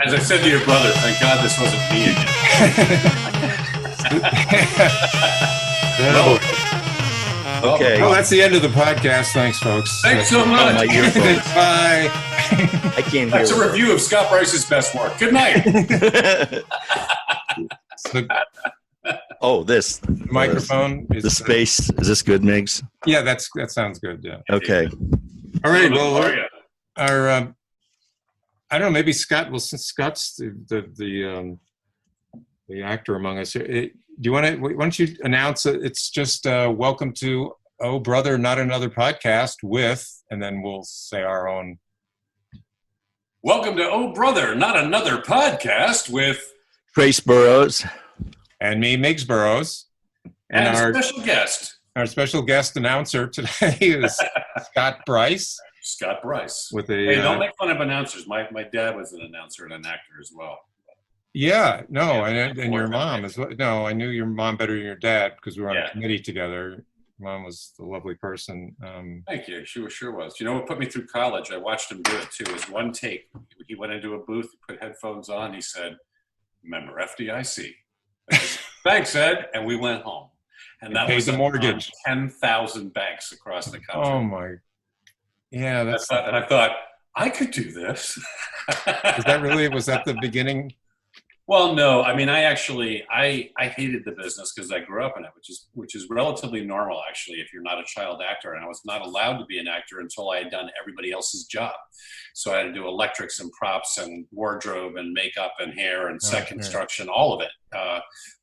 As I said to your brother, thank God this wasn't me again. Okay. Well, that's the end of the podcast. Thanks, folks. Thanks so much. My earphones. Bye. I can't hear. That's a review of Scott Bryce's best work. Good night. Oh, this microphone. The space. Is this good, Miggs? Yeah, that sounds good. Yeah. Okay. All right. Well, our I don't know. Maybe Scott. Well, since Scott's the actor among us, do you want to? Why don't you announce it? It's just welcome to Oh Brother, Not Another Podcast with, and then we'll say our own. Welcome to Oh Brother, Not Another Podcast with Bryce Burroughs and me, Miggs Burroughs, and our special guest. Our special guest announcer today is Scott Bryce. Scott Bryce. Hey, don't make fun of announcers. My dad was an announcer and an actor as well. Yeah, no, and your mom as well. No, I knew your mom better than your dad because we were on a committee together. Mom was a lovely person. Thank you. She sure was. You know what put me through college? I watched him do it too. It was one take. He went into a booth, put headphones on. He said, "Remember FDIC." Said, "Thanks, Ed." And we went home. And that was the mortgage. 10,000 banks across the country. Oh my! Yeah, and I thought I could do this. Was that the beginning? Well, no. I mean, I hated the business because I grew up in it, which is relatively normal, actually, if you're not a child actor. And I was not allowed to be an actor until I had done everybody else's job. So I had to do electrics and props and wardrobe and makeup and hair and set construction, all of it,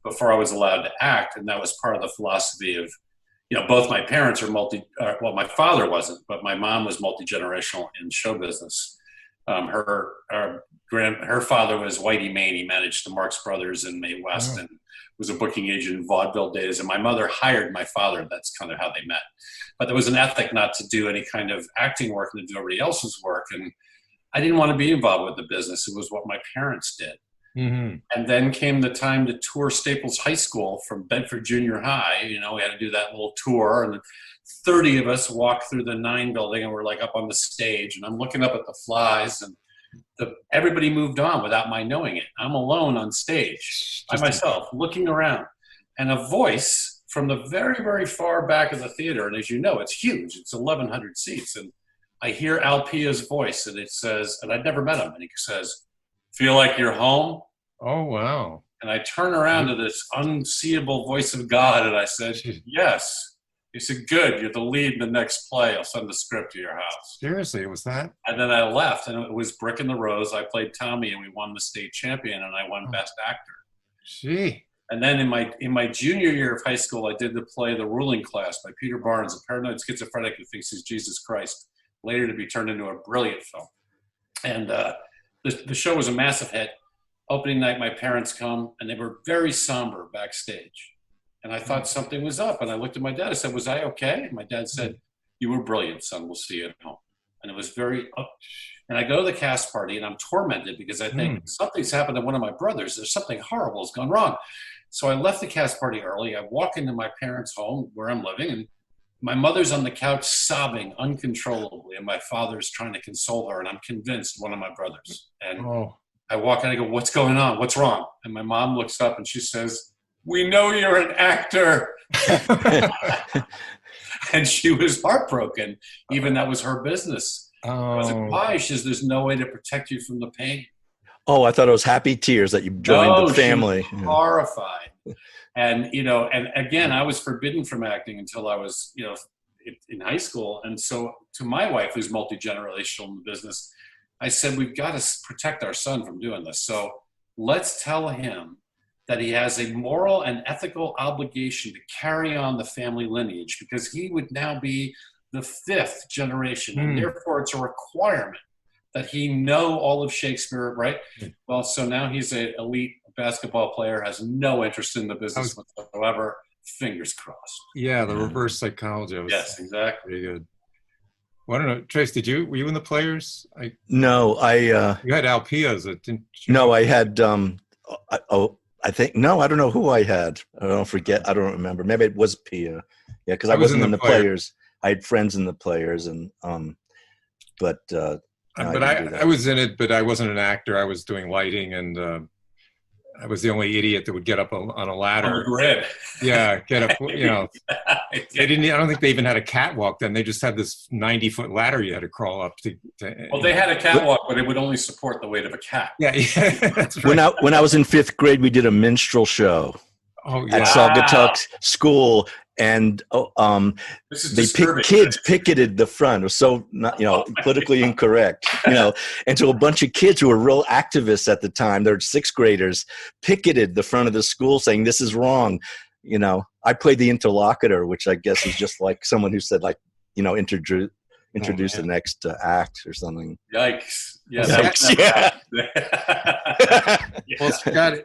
before I was allowed to act. And that was part of the philosophy of, both my parents are my father wasn't, but my mom was multi-generational in show business. Her father was Whitey Main. He managed the Marx Brothers in Mae West and was a booking agent in vaudeville days. And my mother hired my father. That's kind of how they met. But there was an ethic not to do any kind of acting work and to do everybody else's work. And I didn't want to be involved with the business. It was what my parents did. Mm-hmm. And then came the time to tour Staples High School from Bedford Junior High. We had to do that little tour. And 30 of us walked through the 9 building and we're like up on the stage. And I'm looking up at the flies and everybody moved on without my knowing it. I'm alone on stage by myself, looking around. And a voice from the very, very far back of the theater, and as you know, it's huge. It's 1,100 seats. And I hear Al Pia's voice, and it says, and I'd never met him, and he says, "Feel like you're home?" Oh, wow. And I turn around to this unseeable voice of God, and I said, "Yes." He said, "Good, you're the lead in the next play. I'll send the script to your house." Seriously, it was that? And then I left, and it was Brick and the Rose. I played Tommy, and we won the state champion, and I won Best Actor. Gee. And then in my junior year of high school, I did the play The Ruling Class by Peter Barnes, a paranoid schizophrenic who thinks he's Jesus Christ, later to be turned into a brilliant film. And the show was a massive hit. Opening night, my parents come, and they were very somber backstage. And I thought something was up. And I looked at my dad. I said, "Was I okay?" And my dad said, "You were brilliant, son. We'll see you at home." And it was very up. And I go to the cast party, and I'm tormented because I think something's happened to one of my brothers. There's something horrible has gone wrong. So I left the cast party early. I walk into my parents' home where I'm living, and my mother's on the couch sobbing uncontrollably. And my father's trying to console her. And I'm convinced one of my brothers. And I walk in, I go, "What's going on? What's wrong?" And my mom looks up and she says, "We know you're an actor." And she was heartbroken. Even that was her business. I was like, "Why?" She says, "There's no way to protect you from the pain." Oh, I thought it was happy tears that you joined the family. She was horrified. And, and again, I was forbidden from acting until I was, in high school. And so to my wife, who's multi-generational in the business, I said, "We've got to protect our son from doing this. So let's tell him that he has a moral and ethical obligation to carry on the family lineage because he would now be the 5th generation. And therefore it's a requirement that he know all of Shakespeare, right?" Well, so now he's an elite basketball player, has no interest in the business whatsoever. Fingers crossed. Yeah, the reverse psychology. Yes, exactly. Pretty good. Well, I don't know, Trace, were you in the Players? No, you had Al Pia's, didn't you? No, I had, I think, no, I don't know who I had. I don't forget. I don't remember. Maybe it was Pia. Yeah, because I wasn't in the Players. I had friends in the Players, and but But I was in it, but I wasn't an actor. I was doing lighting, and I was the only idiot that would get up on a ladder. On the grid. Yeah, get up. They didn't. I don't think they even had a catwalk then. They just had this 90-foot ladder you had to crawl up to. Well, they had a catwalk, but it would only support the weight of a cat. Yeah, that's right. When I was in 5th grade, we did a minstrel show at Saugatuck School, and kids picketed the front. It was so not, politically incorrect, and so a bunch of kids who were real activists at the time, they're 6th graders, picketed the front of the school saying this is wrong. I played the interlocutor, which I guess is just like someone who said introduce the next act or something. Yikes. Yikes. Yeah. Well, Scott,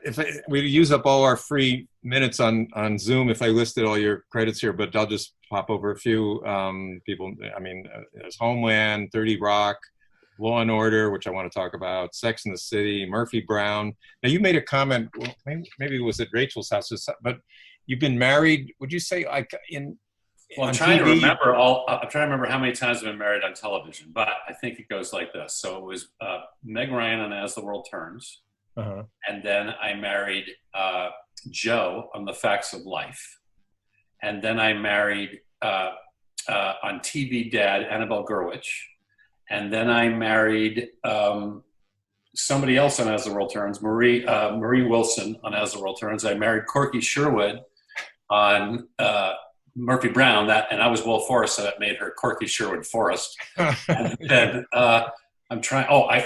we use up all our free minutes on Zoom if I listed all your credits here, but I'll just pop over a few people. I mean, there's Homeland, 30 Rock, Law and Order, which I want to talk about, Sex and the City, Murphy Brown. Now, you made a comment, well, maybe it was at Rachel's house, but you've been married, would you say, like Well, I'm trying to remember how many times I've been married on television, but I think it goes like this. So it was Meg Ryan on As the World Turns, and then I married Joe on The Facts of Life, and then I married on TV Dad Annabelle Gurwitch, and then I married somebody else on As the World Turns, Marie Wilson on As the World Turns. I married Corky Sherwood on Murphy Brown, and I was Will Forrest, so that made her Corky Sherwood Forrest. And then I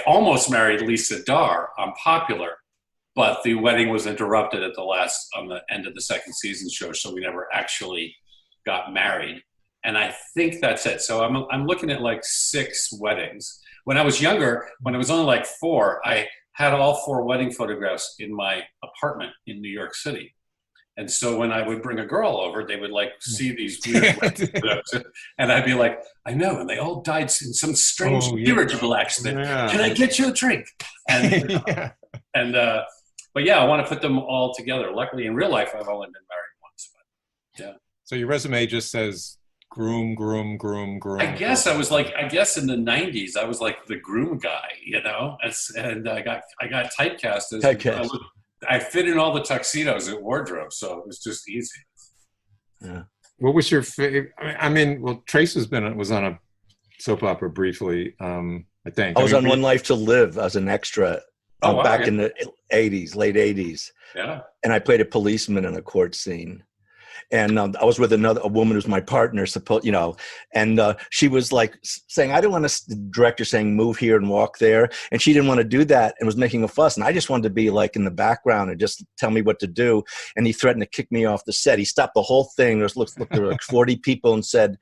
almost married Lisa Darr on Popular, but the wedding was interrupted on the end of the second season show, so we never actually got married. And I think that's it. So I'm looking at like 6 weddings. When I was younger, when I was only like 4, I had all 4 wedding photographs in my apartment in New York City. And so when I would bring a girl over, they would like see these weird weddings, and I'd be like, I know, and they all died in some strange dirigible accident. Yeah. Can I get you a drink? And but yeah, I want to put them all together. Luckily, in real life, I've only been married once. But yeah. So your resume just says groom. I guess in the '90s, I was like the groom guy, and I got typecast as. I fit in all the tuxedos at wardrobe, so it was just easy. Yeah. What was your favorite? I mean, well, Trace was on a soap opera briefly, I think. I was on One Life to Live as an extra back in the late 80s. Yeah. And I played a policeman in a court scene. And I was with a woman who's my partner, and she was like saying, I don't want the director saying, move here and walk there. And she didn't want to do that and was making a fuss. And I just wanted to be like in the background and just tell me what to do. And he threatened to kick me off the set. He stopped the whole thing. There were like 40 people and said,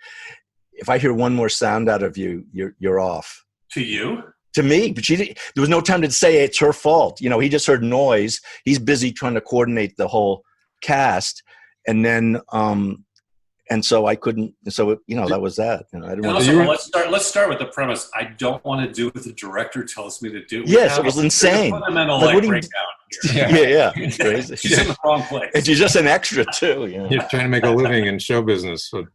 if I hear one more sound out of you, you're off. To you? To me, but there was no time to say it's her fault. He just heard noise. He's busy trying to coordinate the whole cast. And then, and so I couldn't. So that was that. I didn't let's start with the premise. I don't want to do what the director tells me to do. Yes, it was insane. Fundamental breakdown here. Yeah, it's crazy. She's in the wrong place. And she's just an extra too. You're trying to make a living in show business. So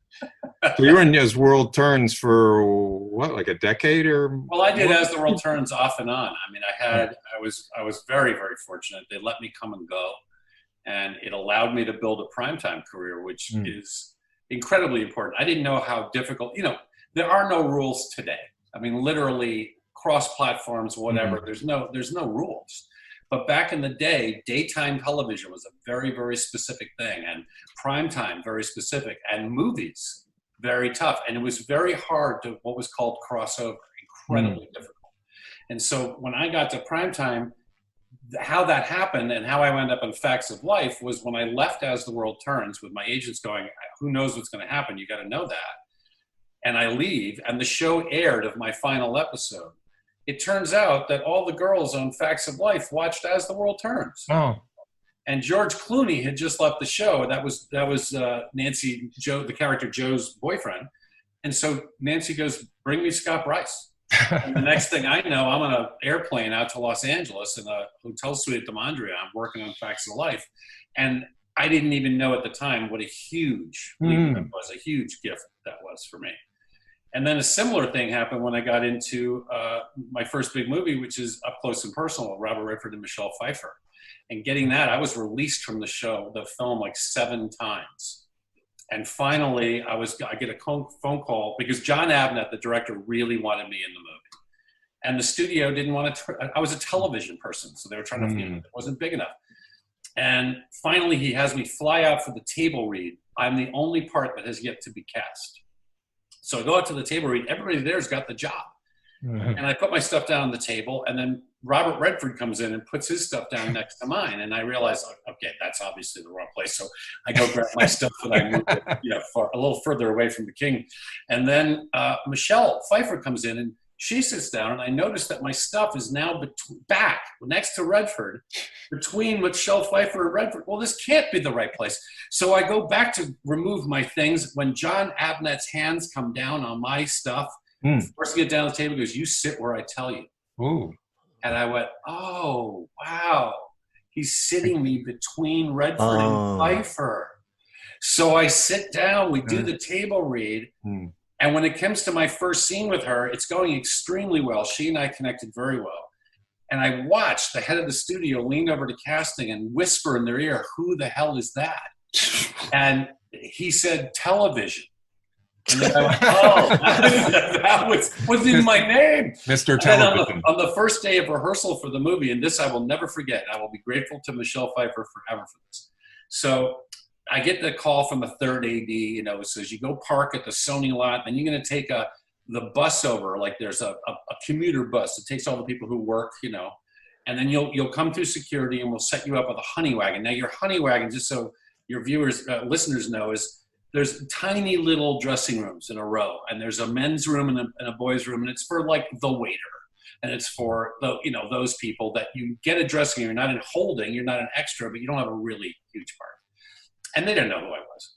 you were in As World Turns for what, like a decade or? Well, I did As the World Turns off and on. I mean, I was very, very fortunate. They let me come and go. And it allowed me to build a primetime career, which is incredibly important. I didn't know how difficult, there are no rules today. I mean, literally cross platforms, whatever, there's no rules. But back in the day, daytime television was a very, very specific thing, and primetime, very specific, and movies, very tough. And it was very hard to what was called crossover, incredibly difficult. And so when I got to primetime, how that happened and how I wound up on Facts of Life was when I left As the World Turns with my agents going, who knows what's going to happen? You got to know that. And I leave, and the show aired of my final episode. It turns out that all the girls on Facts of Life watched As the World Turns. Oh. And George Clooney had just left the show. That was Nancy, Joe, the character Joe's boyfriend. And so Nancy goes, bring me Scott Bryce. And the next thing I know, I'm on an airplane out to Los Angeles in a hotel suite at the Mondrian. I'm working on Facts of Life. And I didn't even know at the time what a huge leap it was, a huge gift that was for me. And then a similar thing happened when I got into my first big movie, which is Up Close and Personal with Robert Redford and Michelle Pfeiffer. And getting that, I was released from the film like 7 times. And finally, I get a phone call because John Abnett, the director, really wanted me in the movie. And the studio didn't want to, I was a television person, so they were trying to, it wasn't big enough. And finally, he has me fly out for the table read. I'm the only part that has yet to be cast. So I go out to the table read. Everybody there's got the job. And I put my stuff down on the table, and then Robert Redford comes in and puts his stuff down next to mine. And I realize, okay, that's obviously the wrong place. So I go grab my stuff and I move it, a little further away from the king. And then Michelle Pfeiffer comes in and she sits down, and I notice that my stuff is now back next to Redford, between Michelle Pfeiffer and Redford. Well, this can't be the right place. So I go back to remove my things. When John Abnett's hands come down on my stuff, first to get down the table, he goes, "You sit where I tell you." Ooh. And I went, "Oh, wow. He's sitting me between Redford and Pfeiffer." So I sit down, we do the table read. And when it comes to my first scene with her, it's going extremely well. She and I connected very well. And I watched the head of the studio lean over to casting and whisper in their ear, "Who the hell is that?" And he said, "Television." And then I went, "Oh, that was in my name." Mr. Television. On the first day of rehearsal for the movie, and this I will never forget, I will be grateful to Michelle Pfeiffer forever for this. So I get the call from the third AD, it says, "You go park at the Sony lot, then you're going to take the bus over. Like there's a commuter bus that takes all the people who work, and then you'll come through security and we'll set you up with a honey wagon." Now your honey wagon, just so your viewers, listeners know, is there's tiny little dressing rooms in a row, and there's a men's room and a boys' room, and it's for like the waiter, and it's for those people that you get a dressing room. You're not in holding, you're not an extra, but you don't have a really huge part. And they didn't know who I was.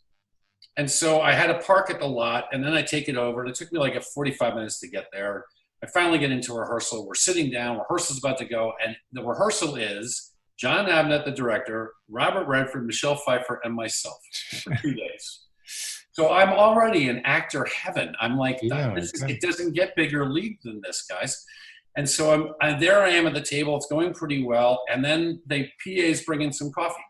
And so I had to park at the lot, and then I take it over, and it took me like 45 minutes to get there. I finally get into rehearsal. We're sitting down. Rehearsal's about to go, and the rehearsal is John Abnett, the director, Robert Redford, Michelle Pfeiffer, and myself for 2 days. So I'm already in actor heaven. I'm like, it doesn't get bigger league than this, guys. And so there I am at the table. It's going pretty well. And then PAs bring in some coffee.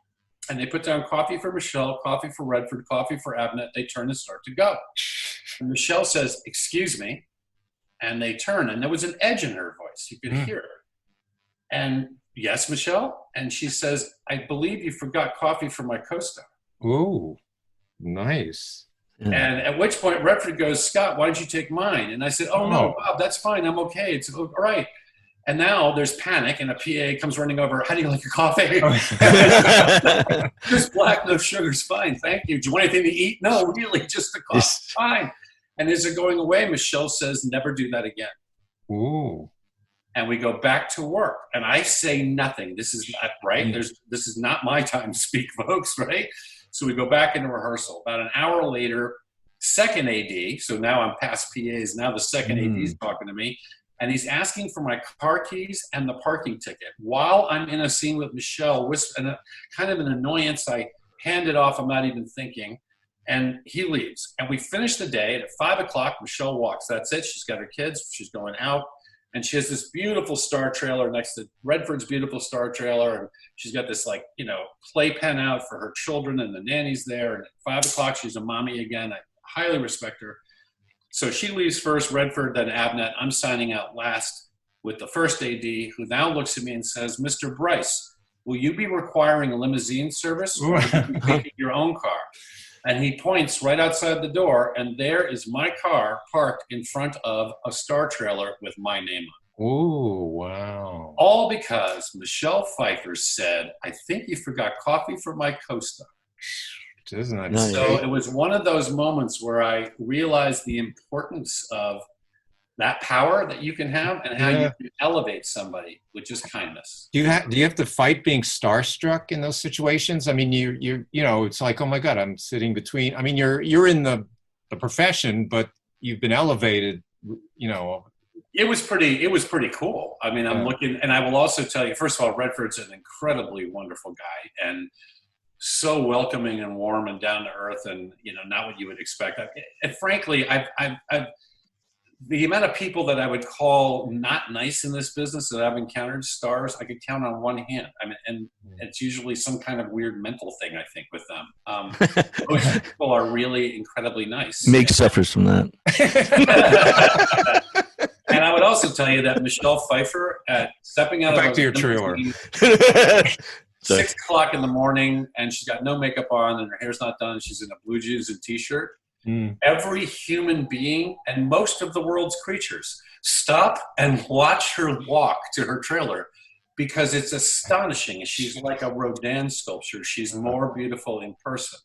And they put down coffee for Michelle, coffee for Redford, coffee for Abnett. They turn and start to go. And Michelle says, "Excuse me." And they turn, and there was an edge in her voice. You could hear her. And, "Yes, Michelle?" And she says, "I believe you forgot coffee for my co-star." Ooh, nice. And at which point Redford goes, "Scott, why don't you take mine?" And I said, "Oh, no, Bob, that's fine. I'm okay. It's all right." And now there's panic, and a PA comes running over. "How do you like your coffee?" "Just black, no sugar's fine. Thank you. Do you want anything to eat?" "No, really, just the coffee. Fine." And as they're going away, Michelle says, "Never do that again." Ooh. And we go back to work. And I say nothing. This is not right. This is not my time to speak, folks, right? So we go back into rehearsal. About an hour later, second AD, so now I'm past PAs, now the second AD is talking to me. And he's asking for my car keys and the parking ticket. While I'm in a scene with Michelle, and kind of an annoyance, I hand it off. I'm not even thinking. And he leaves. And we finish the day. And at 5 o'clock, Michelle walks. That's it. She's got her kids. She's going out. And she has this beautiful star trailer next to Redford's beautiful star trailer. And she's got this, playpen out for her children, and the nanny's there. And at 5 o'clock, she's a mommy again. I highly respect her. So she leaves first, Redford, then Abnett. I'm signing out last with the first AD, who now looks at me and says, "Mr. Bryce, will you be requiring a limousine service, or will you be taking your own car?" And he points right outside the door, and there is my car parked in front of a star trailer with my name on it. Oh, wow. All because Michelle Pfeiffer said, "I think you forgot coffee for my co-star." Isn't that Nice. So it was one of those moments where I realized the importance of that power that you can have, and how you can elevate somebody with just kindness. Do you have to fight being starstruck in those situations? I mean, it's like, oh my God, I'm sitting between. I mean, you're in the profession, but you've been elevated. It was pretty cool. I mean, I'm looking, and I will also tell you, first of all, Redford's an incredibly wonderful guy, and so welcoming and warm and down to earth, and not what you would expect. And frankly, I've the amount of people that I would call not nice in this business that I've encountered, stars, I could count on one hand. I mean, and it's usually some kind of weird mental thing, I think, with them. Most people are really incredibly nice. Miggs suffers from that. And I would also tell you that Michelle Pfeiffer, stepping out back to your trailer. 6 o'clock in the morning, and she's got no makeup on, and her hair's not done. She's in a blue jeans and t-shirt. Every human being and most of the world's creatures stop and watch her walk to her trailer because it's astonishing. She's like a Rodin sculpture. She's more beautiful in person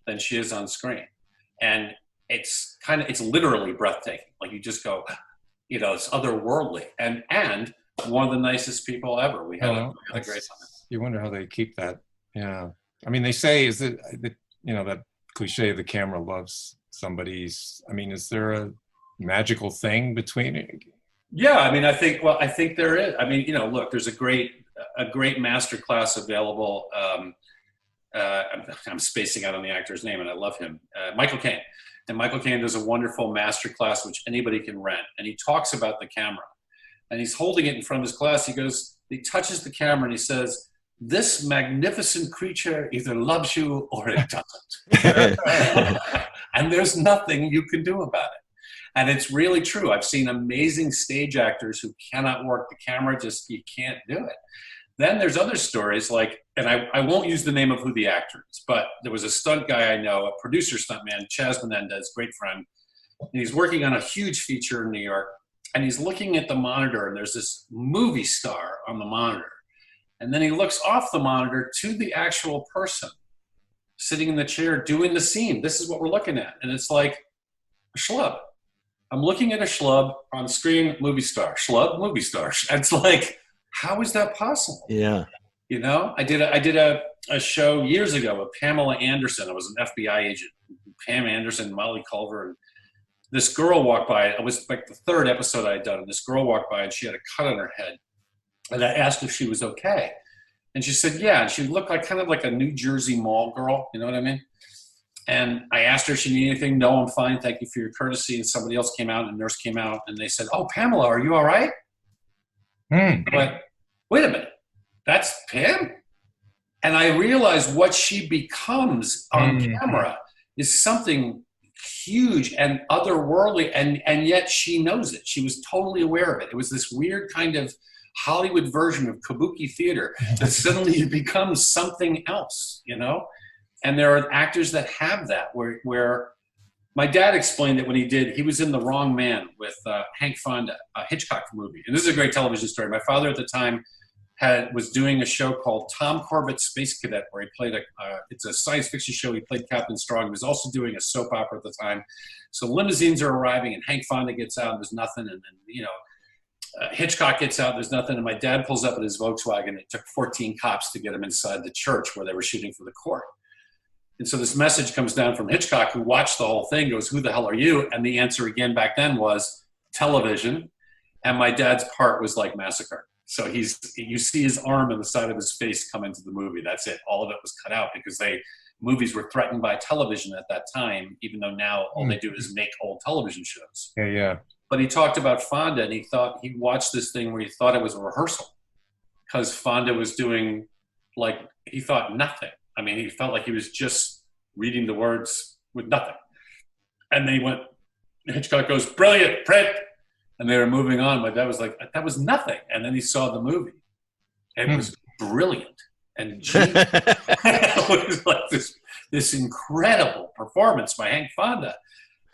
than she is on screen. And it's literally breathtaking. Like you just go, it's otherworldly. And one of the nicest people ever. We had a great time. You wonder how they keep that. Yeah. I mean, they say, is it, that cliche, the camera loves somebody's, I mean, is there a magical thing between it? Yeah, I mean, I think there is. I mean, look, there's a great master class available. I'm spacing out on the actor's name, and I love him, Michael Caine. And Michael Caine does a wonderful master class, which anybody can rent. And he talks about the camera, and he's holding it in front of his class. He touches the camera, and he says, "This magnificent creature either loves you or it doesn't." And there's nothing you can do about it. And it's really true. I've seen amazing stage actors who cannot work the camera, you can't do it. Then there's other stories and I won't use the name of who the actor is, but there was a stunt guy I know, a producer stuntman, Chaz Menendez, great friend. And he's working on a huge feature in New York, and he's looking at the monitor, and there's this movie star on the monitor. And then he looks off the monitor to the actual person sitting in the chair doing the scene. This is what we're looking at. And it's like a schlub. I'm looking at a schlub on screen, movie star, schlub, movie star. It's like, how is that possible? Yeah. I did a show years ago with Pamela Anderson. I was an FBI agent. Pam Anderson, Molly Culver, and this girl walked by. It was like the third episode I had done, and this girl walked by, and she had a cut on her head. And I asked if she was okay. And she said, yeah. And she looked kind of like a New Jersey mall girl. You know what I mean? And I asked her if she needed anything. No, I'm fine. Thank you for your courtesy. And somebody else came out, and a nurse came out, and they said, oh, Pamela, are you all right? But wait a minute. That's Pam? And I realized what she becomes on camera is something huge and otherworldly, and yet she knows it. She was totally aware of it. It was this weird kind of Hollywood version of kabuki theater that suddenly you become something else, And there are actors that have that, where my dad explained it when he was in The Wrong Man with Hank Fonda, a Hitchcock movie. And this is a great television story. My father at the time was doing a show called Tom Corbett's Space Cadet, where he played it's a science fiction show. He played Captain Strong. He was also doing a soap opera at the time. So limousines are arriving, and Hank Fonda gets out, and there's nothing. And then, Hitchcock gets out, there's nothing. And my dad pulls up in his Volkswagen. It took 14 cops to get him inside the church where they were shooting for the court. And so this message comes down from Hitchcock, who watched the whole thing, goes, who the hell are you? And the answer again back then was television. And my dad's part was like massacre. So you see his arm and the side of his face come into the movie. That's it. All of it was cut out because movies were threatened by television at that time, even though now all they do is make old television shows. Yeah. But he talked about Fonda, and he watched this thing where he thought it was a rehearsal because Fonda was doing he thought nothing. I mean, he felt like he was just reading the words with nothing. And then Hitchcock goes, brilliant, print. And they were moving on. My dad was like, that was nothing. And then he saw the movie. It was brilliant and genius. It was like this incredible performance by Hank Fonda.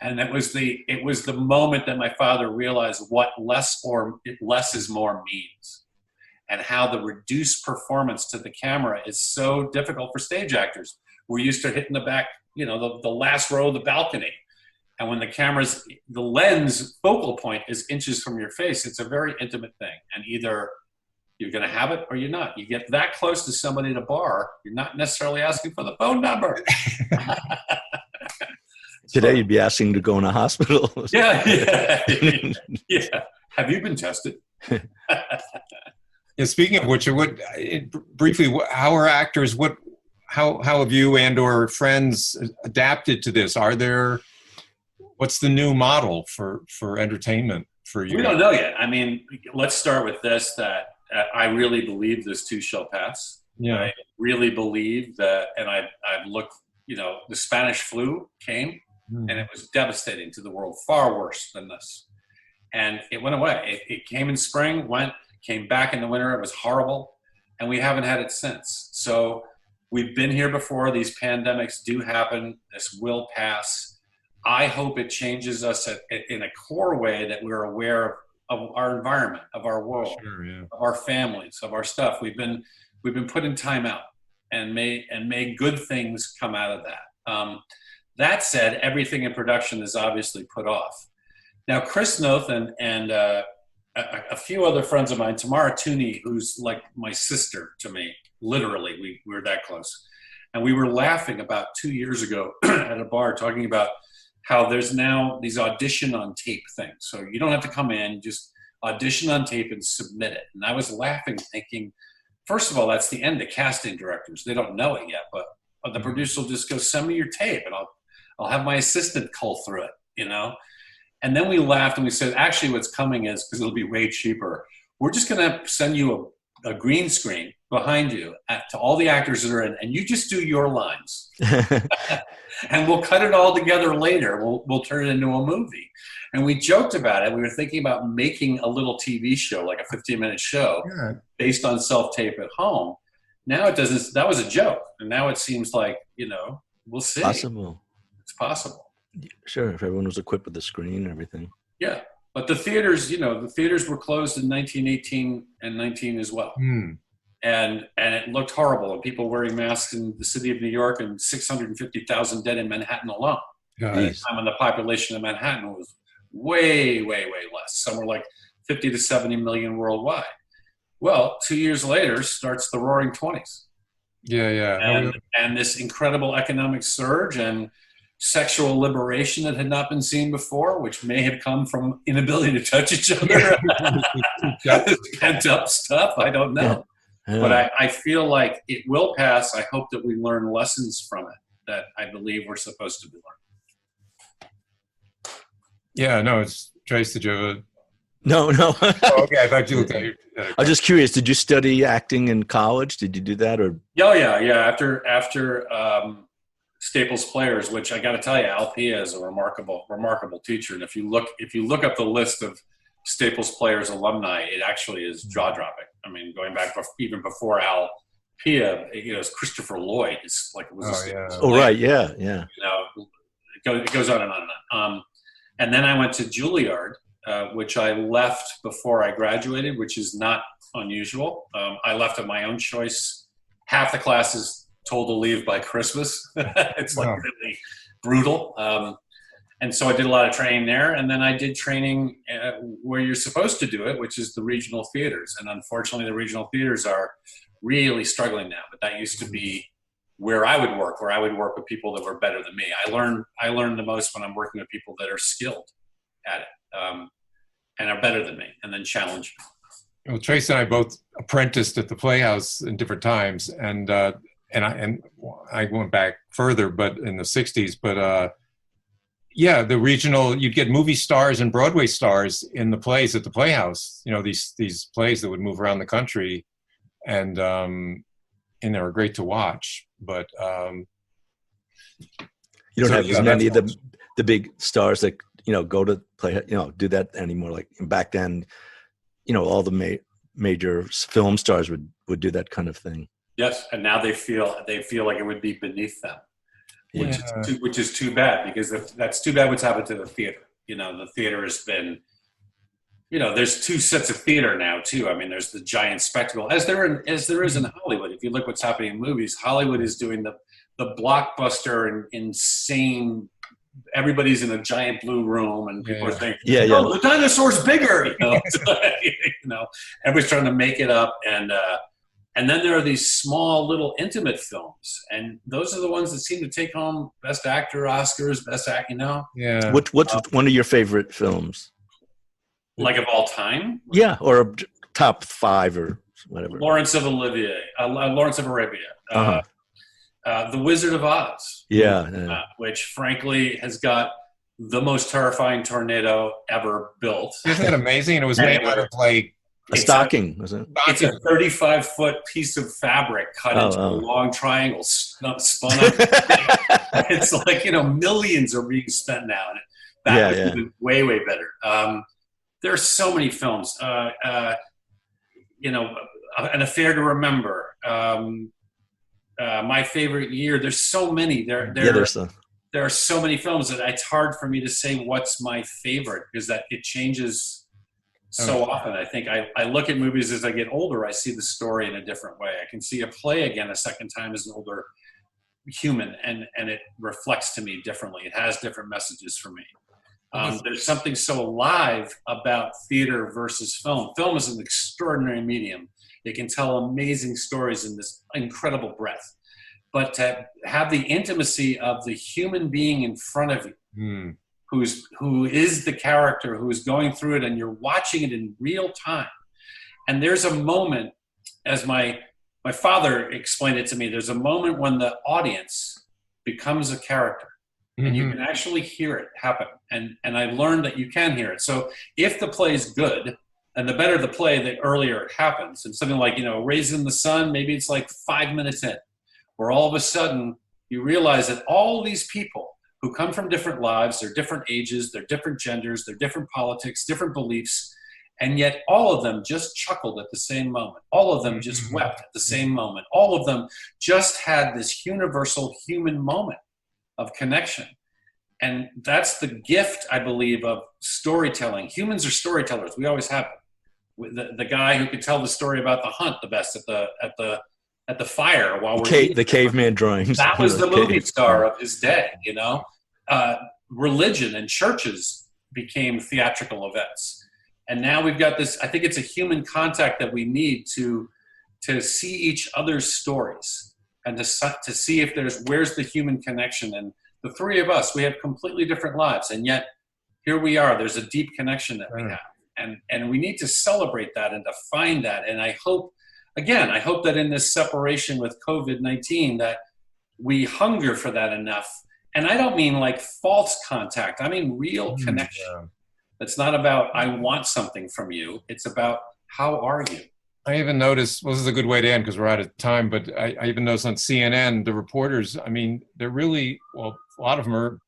And it was the moment that my father realized what less is more means, and how the reduced performance to the camera is so difficult for stage actors. We're used to hitting the back, the last row of the balcony. And when the lens focal point is inches from your face, it's a very intimate thing. And either you're going to have it or you're not. You get that close to somebody at a bar, you're not necessarily asking for the phone number. Today you'd be asking to go in a hospital. Yeah. Have you been tested? Yeah, speaking of which, briefly, how are actors? How have you and or friends adapted to this? Are there What's the new model for entertainment for you? We don't know yet. I mean, let's start with this, that I really believe this too shall pass. Yeah. I really believe that, and I've looked, the Spanish flu came and it was devastating to the world, far worse than this. And it went away. It came in spring, came back in the winter. It was horrible. And we haven't had it since. So we've been here before. These pandemics do happen. This will pass. I hope it changes us in a core way that we're aware of our environment, of our world, Sure, yeah. of our families, of our stuff. We've been put in timeout, and may good things come out of that. That said, everything in production is obviously put off. Now, Chris Noth and a few other friends of mine, Tamara Tooney, who's like my sister to me, literally, we were that close. And we were laughing about 2 years ago at a bar talking about how there's now these audition on tape things. So you don't have to come in, just audition on tape and submit it. And I was laughing, thinking, first of all, that's the end of casting directors. They don't know it yet, but the producer will just go, send me your tape and I'll have my assistant cull through it, And then we laughed and we said, actually what's coming is, because it'll be way cheaper, we're just going to send you a green screen behind you to all the actors that are in, and you just do your lines. And we'll cut it all together later. We'll turn it into a movie. And we joked about it. We were thinking about making a little TV show, like a 15-minute show, based on self-tape at home. Now it doesn't, that was a joke. And now it seems like, we'll see. Possible. It's possible. Sure, if everyone was equipped with the screen and everything. Yeah, but the theaters, the theaters were closed in 1918 and 19 as well. And it looked horrible, and people wearing masks in the city of New York, and 650,000 dead in Manhattan alone. At the time when the population of Manhattan was way, way, way less. Somewhere like 50 to 70 million worldwide. Well, 2 years later starts the Roaring '20s. Yeah. And this incredible economic surge and sexual liberation that had not been seen before, which may have come from inability to touch each other. Pent up stuff, I don't know. Yeah. But I feel like it will pass. I hope that we learn lessons from it that I believe we're supposed to be learning. Yeah, no, it's Trace, did you have a... No. Oh, okay, I thought you looked at it. I was just curious, did you study acting in college? Did you do that? Or? Oh, yeah. After Staples Players, which I got to tell you, Al Pia is a remarkable teacher. And if you look up the list of Staples Players alumni, it actually is jaw-dropping. I mean, going back even before Al Pia, it's Christopher Lloyd. It's like it was. Right, yeah. It goes on and on and on. And then I went to Juilliard, which I left before I graduated, which is not unusual. I left of my own choice. Half the classes told to leave by Christmas. It's really brutal. And so I did a lot of training there. And then I did training where you're supposed to do it, which is the regional theaters. And unfortunately, the regional theaters are really struggling now. But that used to be where I would work with people that were better than me. I learn the most when I'm working with people that are skilled at it and are better than me, and then challenge me. Well, Trace and I both apprenticed at the Playhouse in different times, and I went back further, but in the '60s. But the regional, you'd get movie stars and Broadway stars in the plays at the Playhouse. These plays that would move around the country, and they were great to watch. But you don't have as many of the big stars that go to play, do that anymore. Like back then, all the major film stars would do that kind of thing. Yes, and now they feel like it would be beneath them, which is too bad, because that's too bad what's happened to the theater. The theater has been, there's two sets of theater now too. I mean, there's the giant spectacle, as there is in Hollywood. If you look what's happening in movies, Hollywood is doing the blockbuster and insane. Everybody's in a giant blue room, and people are saying, "Oh, the dinosaur's bigger." Everybody's trying to make it up, and then there are these small, little, intimate films, and those are the ones that seem to take home Best Actor Oscars, Best Act. Yeah. What's one of your favorite films? Like of all time? Yeah, or top 5 or whatever. Lawrence of Arabia. The Wizard of Oz. Yeah. Which frankly has got the most terrifying tornado ever built. Isn't that amazing? And it was made out of like a stocking, was it? It's a 35-foot piece of fabric cut into a long triangle, spun up. It's like, millions are being spent now. And that was even way, way better. There are so many films. An Affair to Remember. My Favorite Year. There's so many. There are so many films that it's hard for me to say what's my favorite because that it changes so often. I think I look at movies as I get older. I see the story in a different way. I can see a play again a second time as an older human, and it reflects to me differently. It has different messages for me. There's something so alive about theater versus film. Film is an extraordinary medium. It can tell amazing stories in this incredible breadth. But to have the intimacy of the human being in front of you, who is the character, who is going through it, and you're watching it in real time. And there's a moment, as my father explained it to me, there's a moment when the audience becomes a character. And you can actually hear it happen. And I learned that you can hear it. So if the play is good, and the better the play, the earlier it happens. And something like, Raising the Sun, maybe it's like 5 minutes in, where all of a sudden you realize that all these people who come from different lives, they're different ages, they're different genders, they're different politics, different beliefs, and yet all of them just chuckled at the same moment. All of them just wept at the same moment. All of them just had this universal human moment of connection. And that's the gift, I believe, of storytelling. Humans are storytellers. We always have it. The guy who could tell the story about the hunt the best at the fire while we're the caveman drawings. That was the movie star of his day. Religion and churches became theatrical events, and now we've got this. I think it's a human contact that we need to see each other's stories and to see if where's the human connection. And the three of us, we have completely different lives, and yet here we are. There's a deep connection that we have, and we need to celebrate that and to find that. And I hope that in this separation with COVID-19 that we hunger for that enough. And I don't mean like false contact. I mean real connection. Yeah. It's not about I want something from you. It's about how are you? I even noticed, this is a good way to end because we're out of time, but I even noticed on CNN, the reporters, they're really, a lot of them are,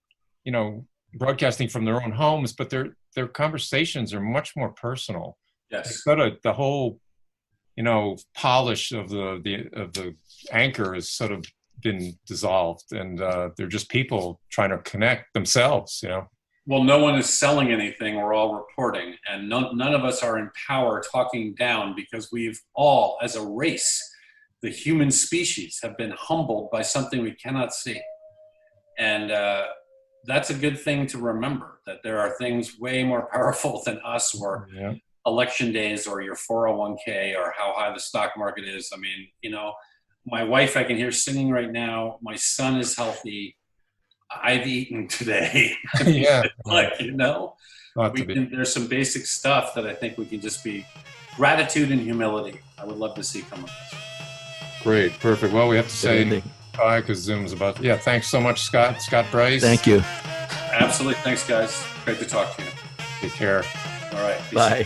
broadcasting from their own homes, but their conversations are much more personal. Yes. The whole, polish of the anchor has sort of been dissolved, and they're just people trying to connect themselves, Well, no one is selling anything. We're all reporting, and none of us are in power talking down because we've all, as a race, the human species, have been humbled by something we cannot see. And that's a good thing to remember, that there are things way more powerful than us, or election days, or your 401k, or how high the stock market is. My wife I can hear singing right now. My son is healthy. I've eaten today. There's some basic stuff that I think we can just be gratitude and humility. I would love to see come of this. Great, perfect. Well, we have to say bye because Zoom's about. Thanks so much, Scott. Scott Bryce. Thank you. Absolutely. Thanks, guys. Great to talk to you. Take care. All right. Bye.